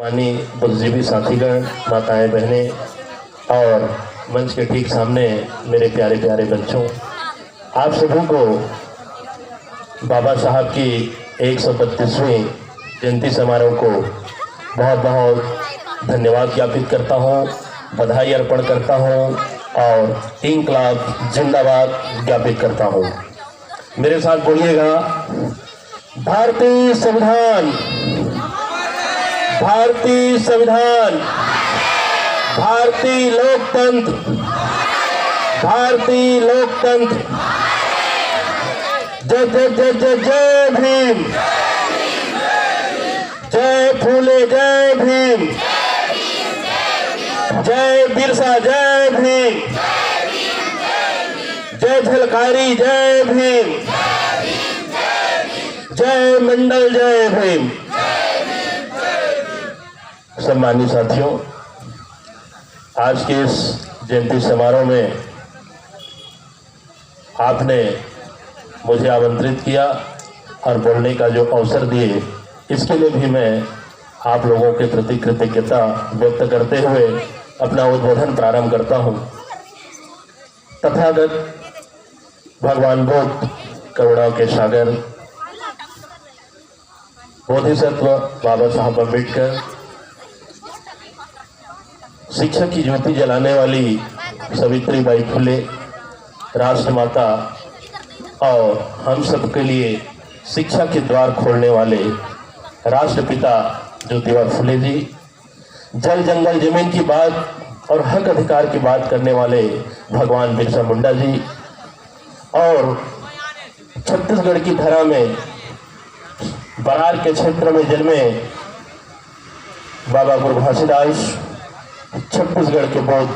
माननीय बुद्धिजीवी साथीगण, माताएं, बहनें और मंच के ठीक सामने मेरे प्यारे प्यारे बच्चों, आप सभी को बाबा साहब की 132वीं जयंती समारोह को बहुत बहुत धन्यवाद ज्ञापित करता हूं, बधाई अर्पण करता हूं और इंकलाब जिंदाबाद ज्ञापित करता हूं। मेरे साथ बोलिएगा, भारतीय संविधान, भारतीय संविधान, भारतीय लोकतंत्र, भारतीय लोकतंत्र, जय जय जय जय जय भीम, जय फूले जय भीम, जय बिरसा जय भीम, जय झलकारी जय भीम, जय मंडल जय भीम। सम्मानित साथियों, आज के इस जयंती समारोह में आपने मुझे आमंत्रित किया और बोलने का जो अवसर दिए, इसके लिए भी मैं आप लोगों के प्रति कृतज्ञता व्यक्त करते हुए अपना उद्बोधन प्रारंभ करता हूं। तथागत भगवान बुद्ध, करुणा के सागर, बोधिसत्व बाबा साहब अम्बेडकर, शिक्षा की ज्योति जलाने वाली सावित्रीबाई फुले, राष्ट्रमाता और हम सब के लिए शिक्षा के द्वार खोलने वाले राष्ट्रपिता ज्योतिबा फुले जी, जल जंगल जमीन की बात और हक अधिकार की बात करने वाले भगवान बिरसा मुंडा जी, और छत्तीसगढ़ की धरा में बरार के क्षेत्र में जन्मे बाबा गुरु घासीदास, छत्तीसगढ़ के बौद्ध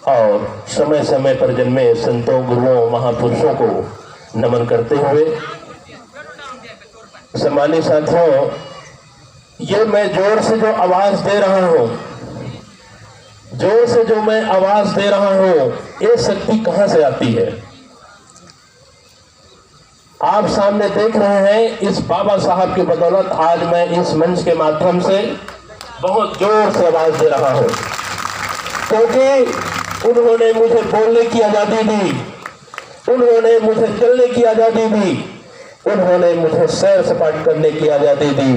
और समय समय पर जन्मे संतों, गुरुओं, महापुरुषों को नमन करते हुए, सम्मानित साथियों, ये मैं जोर से जो आवाज दे रहा हूं, जोर से जो मैं आवाज दे रहा हूं, ये शक्ति कहां से आती है? आप सामने देख रहे हैं, इस बाबा साहब की बदौलत आज मैं इस मंच के माध्यम से बहुत जोर से आवाज दे रहा हूं, क्योंकि उन्होंने मुझे बोलने की आजादी दी, उन्होंने मुझे चलने की आजादी दी, उन्होंने मुझे सैर सपाट करने की आजादी दी,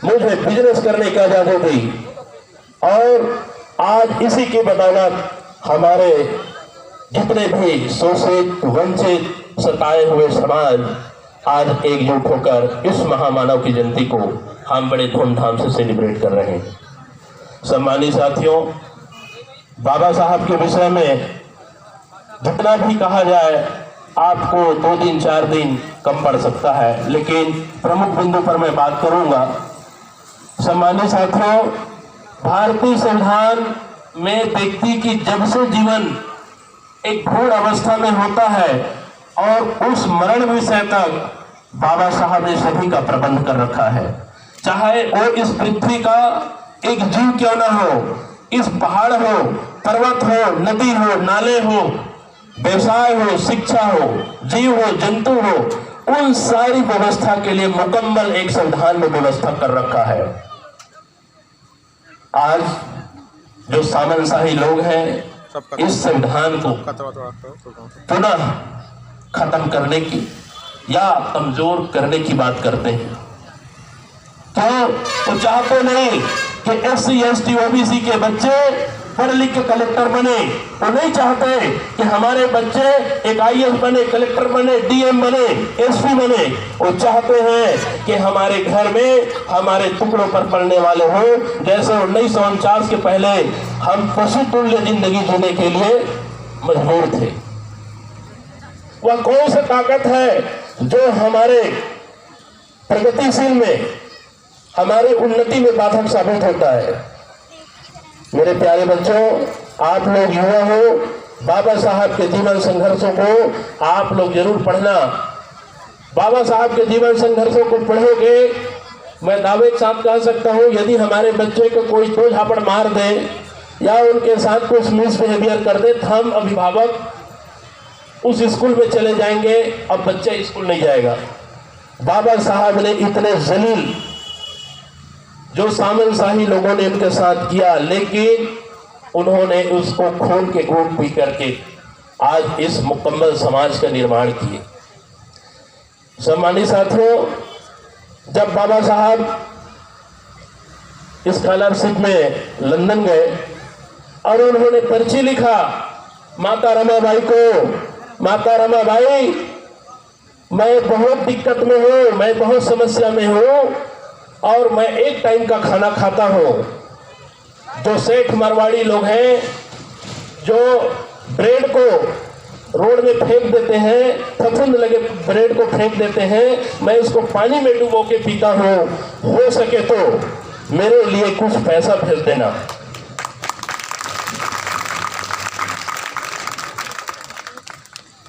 मुझे बिजनेस करने की आजादी दी, और आज इसी की बदौलत हमारे जितने भी शोषित, वंचित, सताए हुए समाज आज एकजुट होकर इस महामानव की जयंती को हम बड़े धूमधाम से सेलिब्रेट कर रहे हैं। सम्मानित साथियों, बाबा साहब के विषय में जितना भी कहा जाए, आपको 2 दिन 4 दिन कम पड़ सकता है, लेकिन प्रमुख बिंदु पर मैं बात करूंगा। सम्मानित साथियों, भारतीय संविधान में व्यक्ति की जब से जीवन एक भ्रूण अवस्था में होता है और उस मरण विषय तक बाबा साहब ने सभी का प्रबंध कर रखा है। चाहे वो इस पृथ्वी का एक जीव क्यों ना हो, इस पहाड़ हो, पर्वत हो, नदी हो, नाले हो, व्यवसाय हो, शिक्षा हो, जीव हो, जंतु हो, उन सारी व्यवस्था के लिए मुकम्मल एक संविधान में व्यवस्था कर रखा है। आज जो सामंतशाही लोग हैं, इस संविधान को पुनः खत्म करने की या कमजोर करने की बात करते हैं, तो चाहते नहीं कि SC, ST, OBC के बच्चे पढ़ लिख के कलेक्टर बने। वो नहीं चाहते कि हमारे बच्चे एक IAS बने, कलेक्टर बने, DM बने, SP बने। वो चाहते हैं कि हमारे घर में हमारे टुकड़ों पर पलने वाले हों, जैसे 1949 के पहले हम पशु तुल्य जिंदगी जीने के लिए मजबूर थे। वह कौन सा ताकत है जो हमारे प्रगतिशील में, हमारे उन्नति में बाधक साबित होता है? मेरे प्यारे बच्चों, आप लोग युवा हो, बाबा साहब के जीवन संघर्षों को आप लोग जरूर पढ़ना। बाबा साहब के जीवन संघर्षों को पढ़ोगे, मैं दावे के साथ कह सकता हूं, यदि हमारे बच्चे को कोई 2 झापड़ मार दे या उनके साथ कुछ मिसबिहेवियर कर दे, तो हम अभिभावक उस स्कूल में चले जाएंगे, अब बच्चा स्कूल नहीं जाएगा। बाबा साहब ने इतने जलील जो सामंतशाही लोगों ने उनके साथ किया, लेकिन उन्होंने उसको खून के घूंट पी करके आज इस मुकम्मल समाज का निर्माण किए। सम्मानित साथियों, जब बाबा साहब स्कॉलरशिप में लंदन गए और उन्होंने पर्ची लिखा माता रमाबाई को, माता रमाबाई मैं बहुत दिक्कत में हूँ, मैं बहुत समस्या में हूँ और मैं एक टाइम का खाना खाता हूँ। जो सेठ मारवाड़ी लोग हैं जो ब्रेड को रोड में फेंक देते हैं, फफूंद लगे ब्रेड को फेंक देते हैं, मैं इसको पानी में डुबो के पीता हूँ, हो सके तो मेरे लिए कुछ पैसा भेज देना।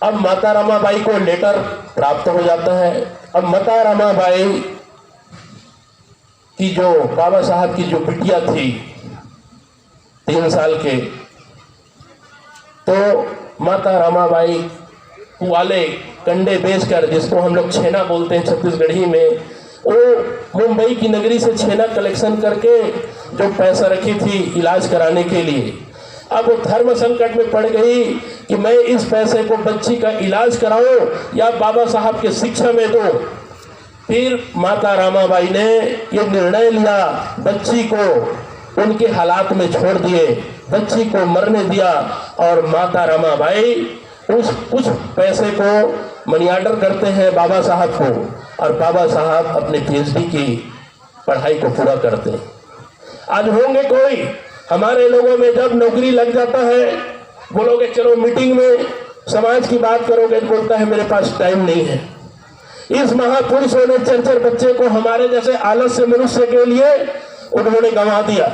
अब माता रमाबाई को लेटर प्राप्त हो जाता है। अब माता रमाबाई की जो बाबा साहब की जो बिटिया थी 3 साल के, तो माता रमाबाई वाले कंडे बेचकर, जिसको हम लोग छेना बोलते हैं छत्तीसगढ़ी में, वो मुंबई की नगरी से छेना कलेक्शन करके जो पैसा रखी थी इलाज कराने के लिए, अब वो धर्म संकट में पड़ गई कि मैं इस पैसे को बच्ची का इलाज कराऊं या बाबा साहब के शिक्षा में दूं। फिर माता रमाबाई ने ये निर्णय लिया, बच्ची को उनके हालात में छोड़ दिए, बच्ची को मरने दिया और माता रमाबाई उस कुछ पैसे को मनी ऑर्डर करते हैं बाबा साहब को और बाबा साहब अपने पीएचडी की पढ़ाई को पूरा करते हैं। आज होंगे कोई हमारे लोगों में जब नौकरी लग जाता है, बोलोगे चलो मीटिंग में समाज की बात करोगे, तो बोलता है मेरे पास टाइम नहीं है। इस महापुरुषों ने चंचल बच्चे को हमारे जैसे आलस्य मनुष्य के लिए उन्होंने गंवा दिया।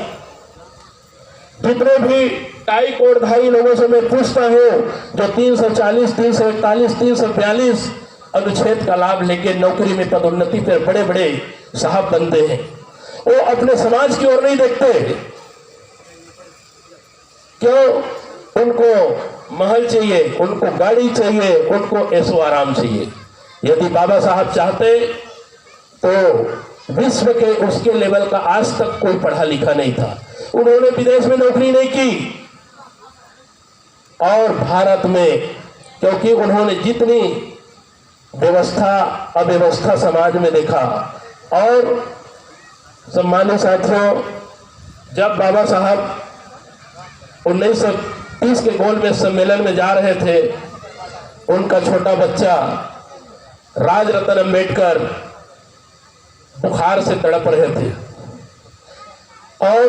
जितने भी टाई कोटधारी लोगों से मैं पूछता हूँ जो 340, 341, 342 अनुच्छेद का लाभ लेके नौकरी में पदोन्नति पर बड़े बड़े साहब बनते हैं, वो अपने समाज की ओर नहीं देखते। क्यों? उनको महल चाहिए, उनको गाड़ी चाहिए, उनको ऐशो आराम चाहिए। यदि बाबा साहब चाहते तो विश्व के उसके लेवल का आज तक कोई पढ़ा लिखा नहीं था। उन्होंने विदेश में नौकरी नहीं की और भारत में, क्योंकि उन्होंने जितनी व्यवस्था अव्यवस्था समाज में देखा। और सम्मानित साथियों, जब बाबा साहब 1930 के गोल में सम्मेलन में जा रहे थे, उनका छोटा बच्चा राजरत्न अंबेडकर बुखार से तड़प रहे थे और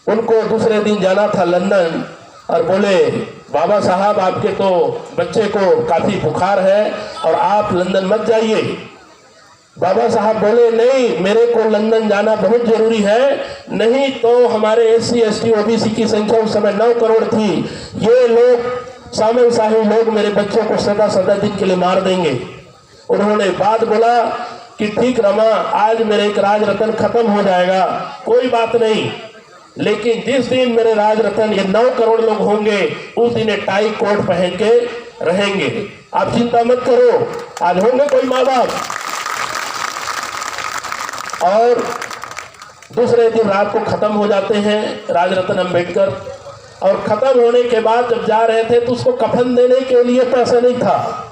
उनको दूसरे दिन जाना था लंदन और बोले बाबा साहब आपके तो बच्चे को काफी बुखार है और आप लंदन मत जाइए। बाबा साहब बोले नहीं, मेरे को लंदन जाना बहुत जरूरी है, नहीं तो हमारे SC ST OBC की संख्या उस समय 9 करोड़ थी, ये लोग सामंतशाही लोग मेरे बच्चों को सदा सदा दिन के लिए मार देंगे। उन्होंने बात बोला कि ठीक रमा, आज मेरे एक राज रतन खत्म हो जाएगा, कोई बात नहीं, लेकिन जिस दिन मेरे राज रतन ये 9 करोड़ लोग होंगे उस दिन टाई कोट पहन के रहेंगे, आप चिंता मत करो। आज होंगे कोई माँ बाप। और दूसरे दिन रात को खत्म हो जाते हैं राजरत्न अंबेडकर, और खत्म होने के बाद जब जा रहे थे तो उसको कफन देने के लिए पैसा नहीं था।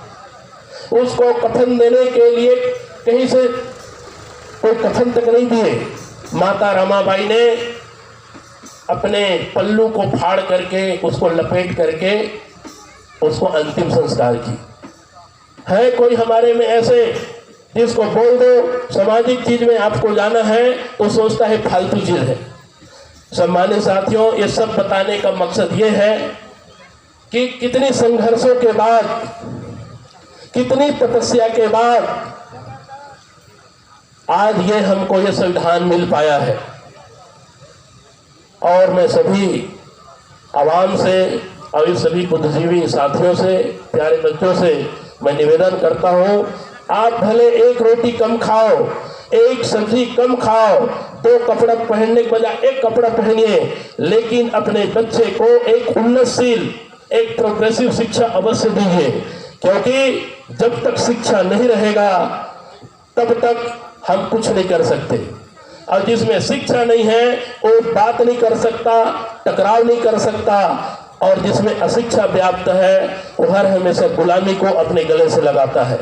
उसको कफन देने के लिए कहीं से कोई कफन तक नहीं दिए। माता रमाबाई ने अपने पल्लू को फाड़ करके उसको लपेट करके उसको अंतिम संस्कार की। है कोई हमारे में ऐसे जिसको बोल दो सामाजिक चीज में आपको जाना है तो सोचता है फालतू चीज है। सम्मानित साथियों, ये सब बताने का मकसद ये है कि कितने संघर्षों के बाद, कितनी तपस्या के बाद आज ये हमको ये संविधान मिल पाया है। और मैं सभी आवाम से और सभी बुद्धिजीवी साथियों से, प्यारे बच्चों से मैं निवेदन करता हूँ, आप भले एक रोटी कम खाओ, एक सब्जी कम खाओ, 2 कपड़ा पहनने के बजाय 1 कपड़ा पहनिए, लेकिन अपने बच्चे को एक उन्नतशील, एक प्रोग्रेसिव शिक्षा अवश्य दीजिए, क्योंकि जब तक शिक्षा नहीं रहेगा तब तक हम कुछ नहीं कर सकते। और जिसमें शिक्षा नहीं है वो बात नहीं कर सकता, टकराव नहीं कर सकता, और जिसमें अशिक्षा व्याप्त है वो हर हमेशा गुलामी को अपने गले से लगाता है।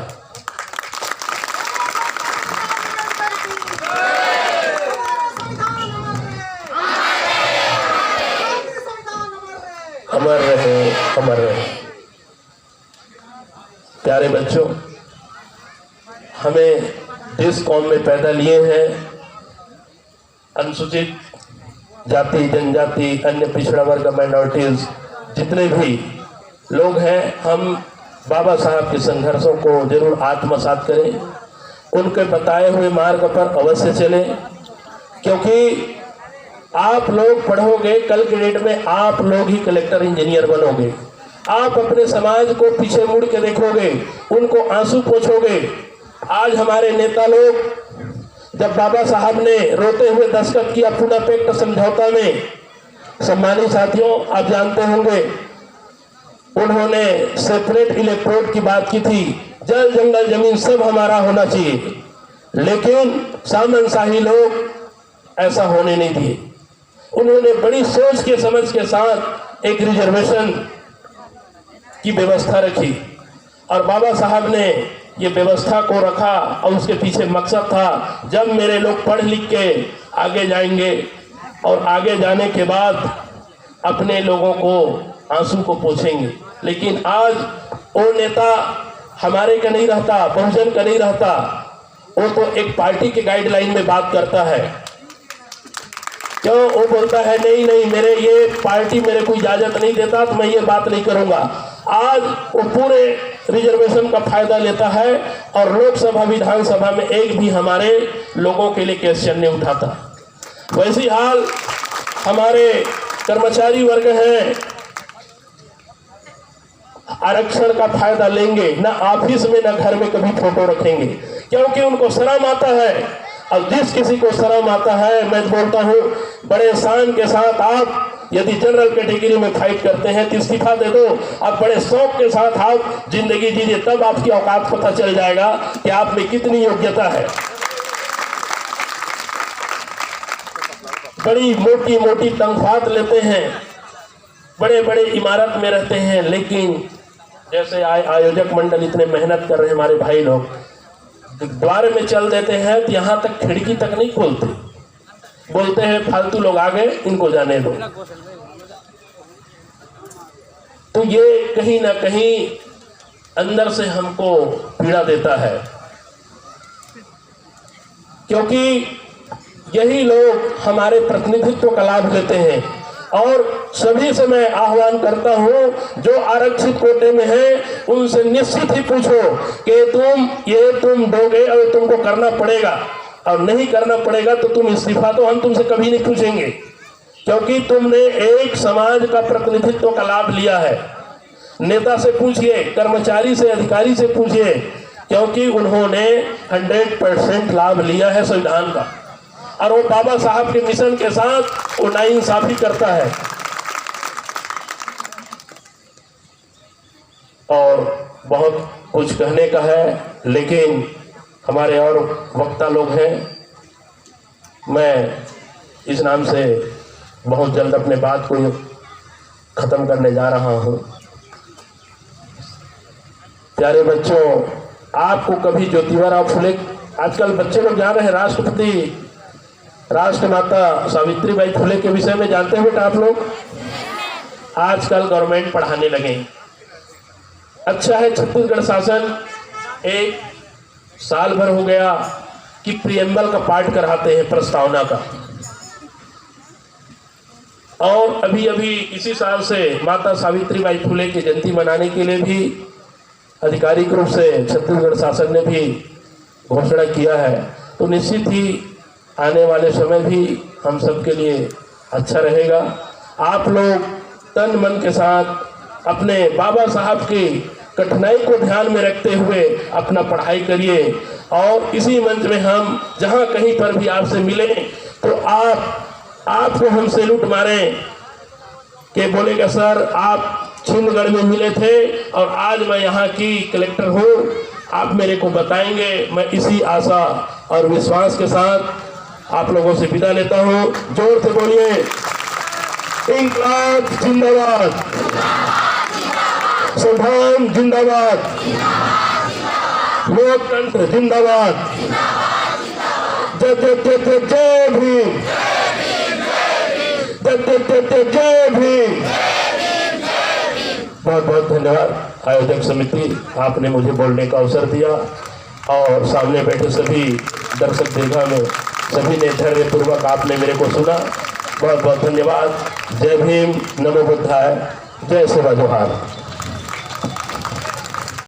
अमर रहे, अमर रहे। प्यारे बच्चों, हमें जिस कौम में पैदा लिए हैं, अनुसूचित जाति, जनजाति, अन्य पिछड़ा वर्ग, माइनॉरिटीज, जितने भी लोग हैं, हम बाबा साहब के संघर्षों को जरूर आत्मसात करें, उनके बताए हुए मार्ग पर अवश्य चलें, क्योंकि आप लोग पढ़ोगे, कल के डेट में आप लोग ही कलेक्टर, इंजीनियर बनोगे। आप अपने समाज को पीछे मुड़ के देखोगे, उनको आंसू पोंछोगे। आज हमारे नेता लोग जब बाबा साहब ने रोते हुए दस्तखत किया पुणे पैक्ट समझौता में, सम्मानित साथियों आप जानते होंगे, उन्होंने सेपरेट इलेक्ट्रोड की बात की थी, जल जंगल जमीन सब हमारा होना चाहिए, लेकिन सामंतशाही लोग ऐसा होने नहीं दिए। उन्होंने बड़ी सोच के समझ के साथ एक रिजर्वेशन की व्यवस्था रखी, और बाबा साहब ने ये व्यवस्था को रखा, और उसके पीछे मकसद था, जब मेरे लोग पढ़ लिख के आगे जाएंगे और आगे जाने के बाद अपने लोगों को आंसू को पोंछेंगे। लेकिन आज वो नेता हमारे का नहीं रहता, बहुजन का नहीं रहता, वो तो एक पार्टी के गाइडलाइन में बात करता है। क्यों? वो बोलता है नहीं नहीं, मेरे ये पार्टी मेरे को इजाजत नहीं देता तो मैं ये बात नहीं करूंगा। आज वो पूरे रिजर्वेशन का फायदा लेता है और लोकसभा विधानसभा में एक भी हमारे लोगों के लिए क्वेश्चन नहीं उठाता। वैसी हाल हमारे कर्मचारी वर्ग हैं, आरक्षण का फायदा लेंगे, ना ऑफिस में ना घर में कभी फोटो रखेंगे, क्योंकि उनको शर्म आता है। और जिस किसी को शर्म आता है, मैं बोलता हूँ बड़े शान के साथ आप यदि जनरल कैटेगरी में फाइट करते हैं तो इस्तीफा दे दो, आप बड़े शौक के साथ आप जिंदगी जीजिए, तब आपकी औकात पता चल जाएगा कि आप में कितनी योग्यता है। बड़ी मोटी मोटी तनख्वाह लेते हैं, बड़े बड़े इमारत में रहते हैं, लेकिन जैसे आयोजक मंडल इतने मेहनत कर रहे हैं, हमारे भाई लोग द्वार में चल देते हैं तो यहाँ तक खिड़की तक नहीं खोलते, बोलते हैं फालतू लोग आ गए, इनको जाने दो। तो ये कहीं ना कहीं अंदर से हमको पीड़ा देता है, क्योंकि यही लोग हमारे प्रतिनिधित्व का लाभ लेते हैं। और सभी से मैं आह्वान करता हूं, जो आरक्षित कोटे में है उनसे निश्चित ही पूछो कि तुम दोगे और तुमको करना पड़ेगा, और नहीं करना पड़ेगा तो तुम इस्तीफा, तो हम तुमसे कभी नहीं पूछेंगे, क्योंकि तुमने एक समाज का प्रतिनिधित्व का लाभ लिया है। नेता से पूछिए, कर्मचारी से, अधिकारी से पूछिए, क्योंकि उन्होंने 100% लाभ लिया है संविधान का, और वो बाबा साहब के मिशन के साथ वो नाइंसाफी करता है। और बहुत कुछ कहने का है, लेकिन हमारे और वक्ता लोग हैं, मैं इस नाम से बहुत जल्द अपने बात को खत्म करने जा रहा हूं। प्यारे बच्चों, आपको कभी ज्योतिबा फुले, आजकल बच्चे लोग जान रहे हैं राष्ट्रपति राष्ट्रमाता सावित्रीबाई फुले के विषय में जानते हो बेटा आप लोग? आजकल गवर्नमेंट पढ़ाने लगे। अच्छा है, छत्तीसगढ़ शासन एक साल भर हो गया कि प्रियम्बल का पाठ कराते हैं, प्रस्तावना का। और अभी अभी इसी साल से माता सावित्रीबाई फुले की जयंती मनाने के लिए भी आधिकारिक रूप से छत्तीसगढ़ शासन ने भी घोषणा किया है। तो निश्चित ही आने वाले समय भी हम सब के लिए अच्छा रहेगा। आप लोग तन मन के साथ अपने बाबा साहब की कठिनाई को ध्यान में रखते हुए अपना पढ़ाई करिए, और इसी मंच में हम जहाँ कहीं पर भी आपसे मिले तो आपको हम सैल्यूट मारें कि बोलेगा सर आप छिंदगढ़ में मिले थे और आज मैं यहाँ की कलेक्टर हूँ, आप मेरे को बताएंगे। मैं इसी आशा और विश्वास के साथ आप लोगों से विदा लेता हूं। जोर से बोलिए, इंकलाब जिंदाबाद, संविधान जिंदाबाद, लोकतंत्र जिंदाबाद, जय जय जय जय जय भीम, जय जय जय जय जय भीम। बहुत बहुत धन्यवाद आयोजक समिति, आपने मुझे बोलने का अवसर दिया और सामने बैठे सभी दर्शक दीर्घा में सभी ने धैर्यपूर्वक आपने मेरे को सुना। बहुत बहुत धन्यवाद। जय भीम, नमो बुद्धाय, जय सेवा जोहार।